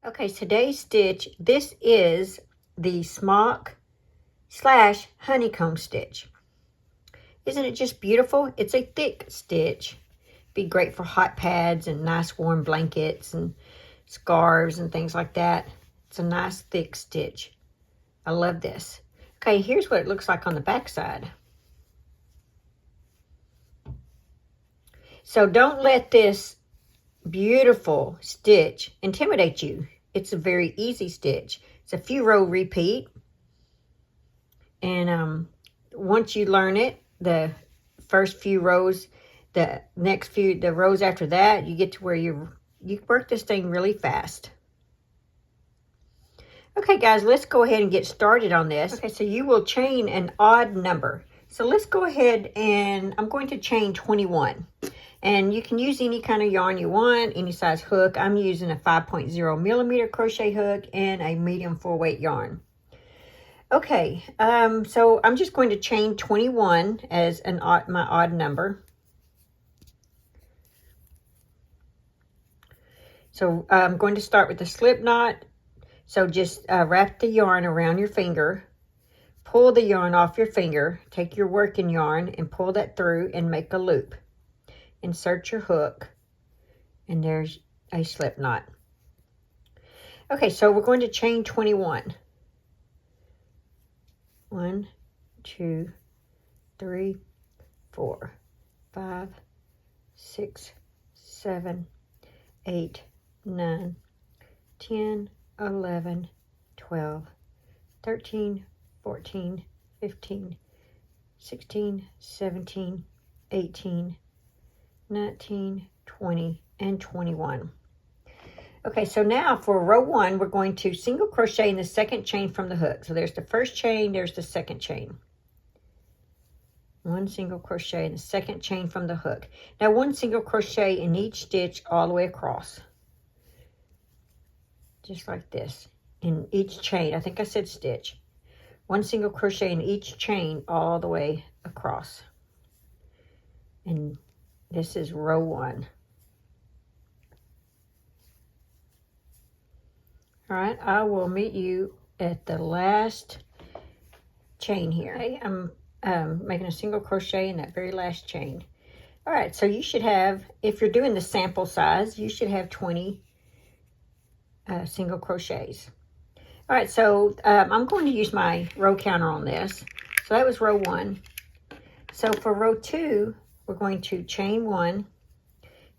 Okay, today's stitch, this is the Smock / Honeycomb stitch. Isn't it just beautiful? It's a thick stitch. Be great for hot pads and nice warm blankets and scarves and things like that. It's a nice thick stitch. I love this. Okay, here's what it looks like on the back side. So don't let this beautiful stitch intimidate you. It's a very easy stitch. It's a few row repeat. And once you learn it, the first few rows, the rows after that, you get to where you work this thing really fast. Okay, guys, let's go ahead and get started on this. Okay, so you will chain an odd number. So let's go ahead and I'm going to chain 21. And you can use any kind of yarn you want, any size hook. I'm using a 5.0 millimeter crochet hook and a medium 4-weight yarn. Okay, so I'm just going to chain 21 as my odd number. So I'm going to start with the slip knot. So just wrap the yarn around your finger, pull the yarn off your finger, take your working yarn and pull that through and make a loop. Insert your hook, and there's a slip knot. Okay, so we're going to chain 21. 1, 2, 3, 4, 5, 6, 7, 8, 9, 10, 11, 12, 13, 14, 15, 16, 17, 18, 19, 20, and 21. Okay, so now for row 1, we're going to single crochet in the second chain from the hook. So there's the first chain, there's the second chain. 1 single crochet in the second chain from the hook. Now 1 single crochet in each stitch all the way across. Just like this. In each chain, I think I said stitch. 1 single crochet in each chain all the way across. And this is row 1. All right, I will meet you at the last chain here. Okay, I'm making a single crochet in that very last chain. All right, so you should have, if you're doing the sample size, you should have 20 single crochets. All right, so I'm going to use my row counter on this. So that was row 1. So for row 2, we're going to chain 1,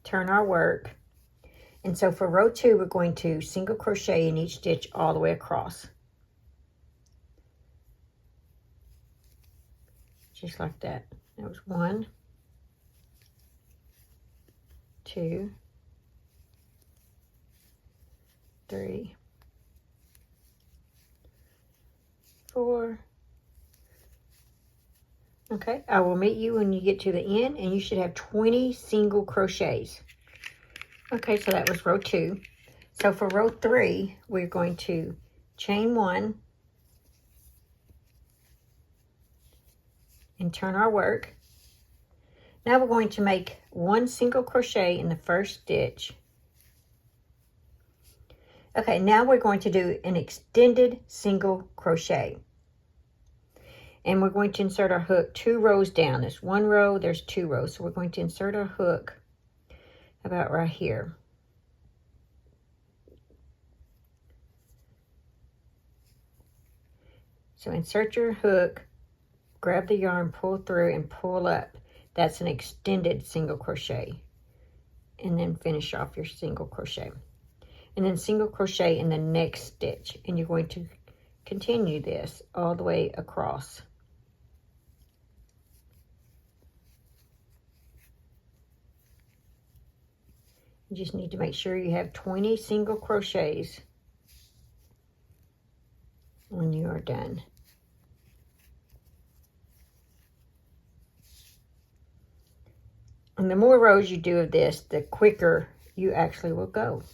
turn our work. And so for row 2, we're going to single crochet in each stitch all the way across. Just like that. That was 1, 2, 3, 4. Okay, I will meet you when you get to the end, and you should have 20 single crochets. Okay, so that was row 2. So for row 3, we're going to chain 1 and turn our work. Now we're going to make 1 single crochet in the first stitch. Okay, now we're going to do an extended single crochet. And we're going to insert our hook 2 rows down. There's 1 row, there's 2 rows. So we're going to insert our hook about right here. So insert your hook, grab the yarn, pull through, and pull up. That's an extended single crochet. And then finish off your single crochet. And then single crochet in the next stitch. And you're going to continue this all the way across. You just need to make sure you have 20 single crochets when you are done. And the more rows you do of this, the quicker you actually will go.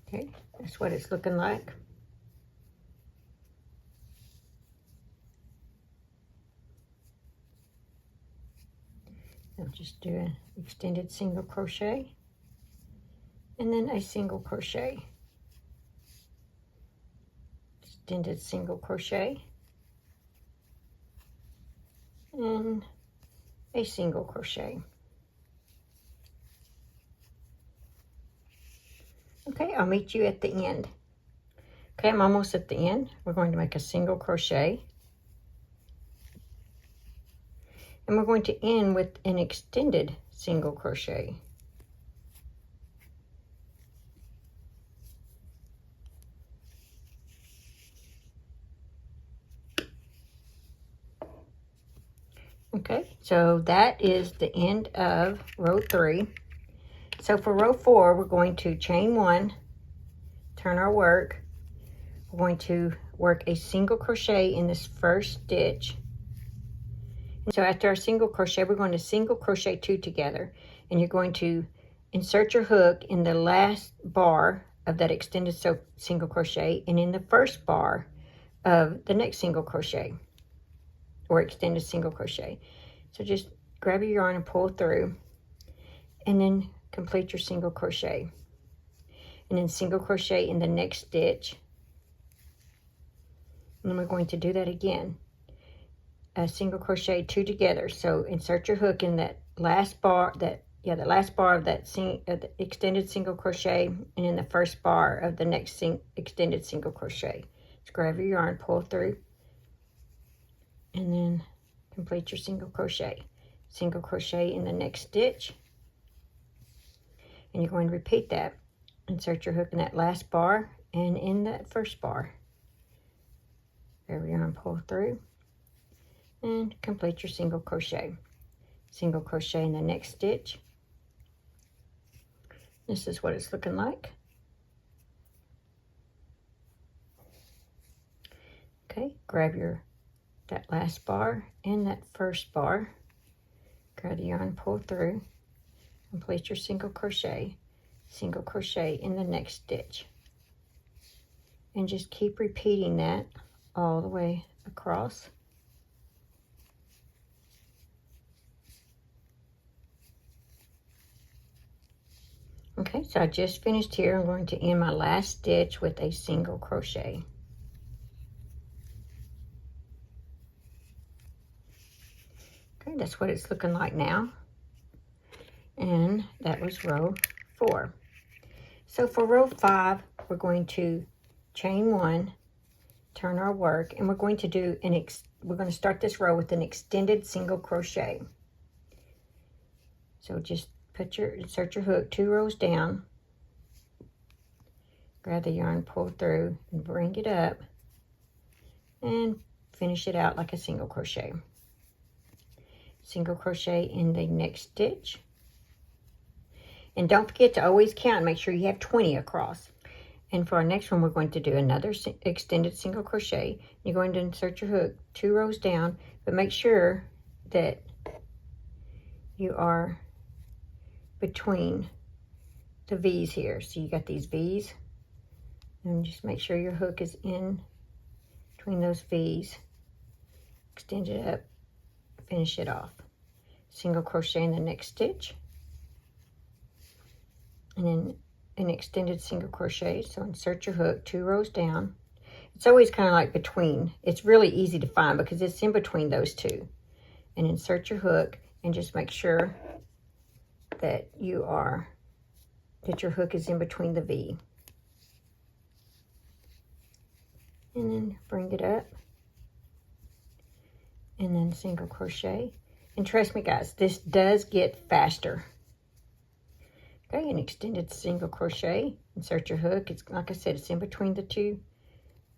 Okay, that's what it's looking like. So just do an extended single crochet and then a single crochet, extended single crochet, and a single crochet. Okay, I'll meet you at the end. Okay, I'm almost at the end. We're going to make a single crochet. And we're going to end with an extended single crochet. Okay, so that is the end of row 3. So for row 4, we're going to chain 1, turn our work. We're going to work a single crochet in this first stitch. So after our single crochet, we're going to single crochet 2 together, and you're going to insert your hook in the last bar of that extended single crochet and in the first bar of the next single crochet or extended single crochet. So just grab your yarn and pull through, and then complete your single crochet, and then single crochet in the next stitch, and then we're going to do that again. A single crochet 2 together. So insert your hook in that last bar, the last bar of that the extended single crochet, and in the first bar of the next extended single crochet. Just grab your yarn, pull through, and then complete your single crochet. Single crochet in the next stitch, and you're going to repeat that. Insert your hook in that last bar and in that first bar. Grab your yarn, pull through, and complete your single crochet. Single crochet in the next stitch. This is what it's looking like. Okay, grab that last bar and that first bar. Grab the yarn, pull through, complete your single crochet in the next stitch. And just keep repeating that all the way across. Okay, so I just finished here. I'm going to end my last stitch with a single crochet. Okay, that's what it's looking like now. And that was row 4. So for row 5, we're going to chain 1, turn our work, and we're going to do we're going to start this row with an extended single crochet. So just insert your hook 2 rows down, grab the yarn, pull through, and bring it up, and finish it out like a single crochet. Single crochet in the next stitch. And don't forget to always count and make sure you have 20 across. And for our next one, we're going to do another extended single crochet. You're going to insert your hook 2 rows down, but make sure that you are between the V's here. So you got these V's, and just make sure your hook is in between those V's. Extend it up, finish it off. Single crochet in the next stitch, and then an extended single crochet. So insert your hook 2 rows down. It's always kind of like between. It's really easy to find because it's in between those two. And insert your hook and just make sure that your hook is in between the V. And then bring it up, and then single crochet. And trust me guys, this does get faster. Okay, an extended single crochet, insert your hook. It's like I said, it's in between the 2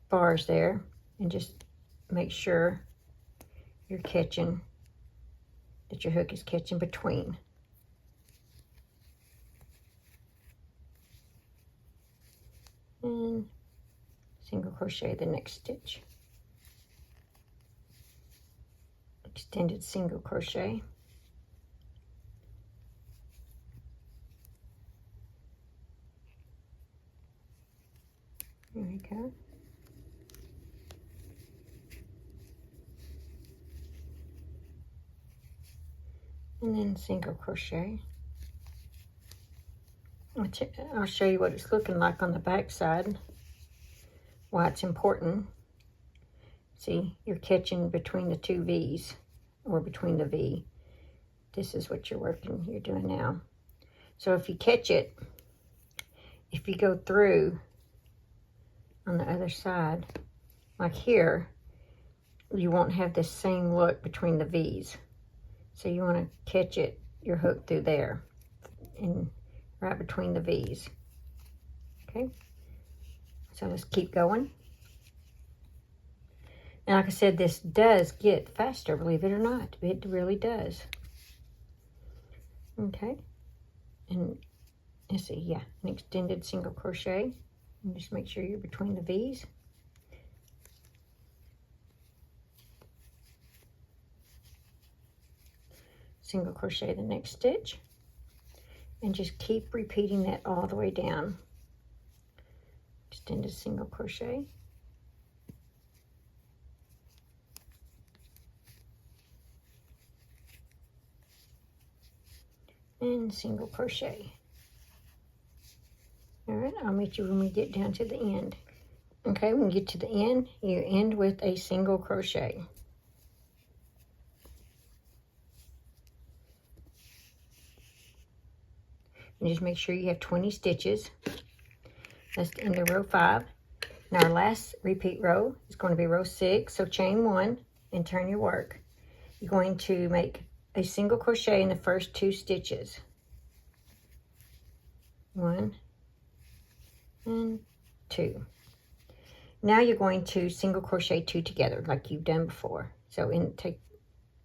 bars there, and just make sure you're catching, that your hook is catching between. And single crochet the next stitch. Extended single crochet. There we go. and then single crochet. I'll show you what it's looking like on the back side, why it's important. See, you're catching between the two V's, or between the V. This is what you're doing now. So if you catch it, if you go through on the other side, like here, you won't have the same look between the V's. So you want to catch it, your hook through there, and right between the V's. Okay, so let's keep going. And like I said, this does get faster, believe it or not. It really does. Okay, and let's see, yeah, an extended single crochet. And just make sure you're between the V's. Single crochet the next stitch. And just keep repeating that all the way down. Extended single crochet. And single crochet. All right, I'll meet you when we get down to the end. Okay, when you get to the end, you end with a single crochet. And just make sure you have 20 stitches. That's the end of row 5. Now our last repeat row is going to be row 6. So chain 1 and turn your work. You're going to make a single crochet in the first 2 stitches. 1 and 2. Now you're going to single crochet 2 together like you've done before. So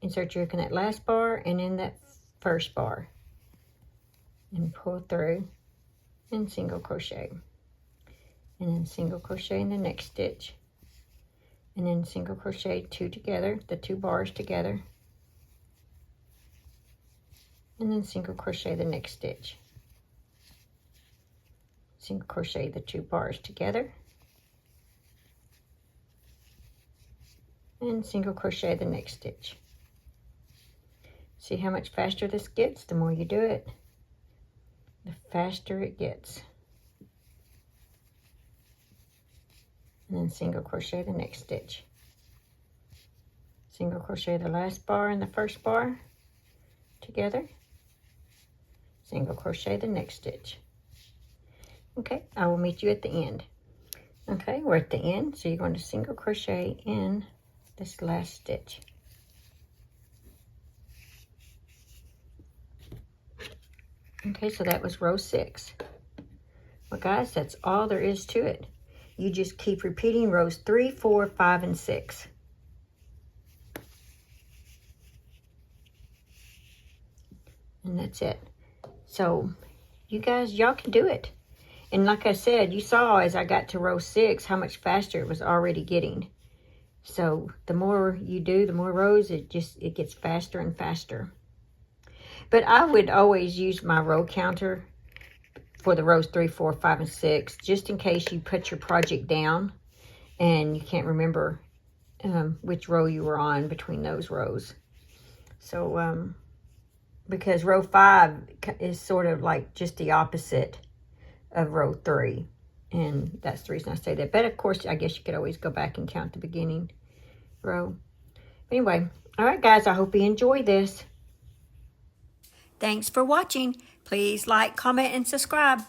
insert your hook in that last bar and in that first bar. And pull through and single crochet. And then single crochet in the next stitch. And then single crochet 2 together, the 2 bars together. And then single crochet the next stitch. Single crochet the 2 bars together. And single crochet the next stitch. See how much faster this gets the more you do it? The faster it gets. And then single crochet the next stitch. Single crochet the last bar and the first bar together. Single crochet the next stitch. Okay, I will meet you at the end. Okay, we're at the end, so you're going to single crochet in this last stitch. Okay, so that was row 6. Well, guys, that's all there is to it. You just keep repeating rows 3, 4, 5, and 6. And that's it. So, you guys, y'all can do it. And like I said, you saw as I got to row 6 how much faster it was already getting. So, the more you do, the more rows, it gets faster and faster. But I would always use my row counter for the rows 3, 4, 5, and 6, just in case you put your project down and you can't remember which row you were on between those rows. So, because row 5 is sort of like just the opposite of row 3. And that's the reason I say that. But of course, I guess you could always go back and count the beginning row. Anyway, all right, guys, I hope you enjoyed this. Thanks for watching. Please like, comment, and subscribe.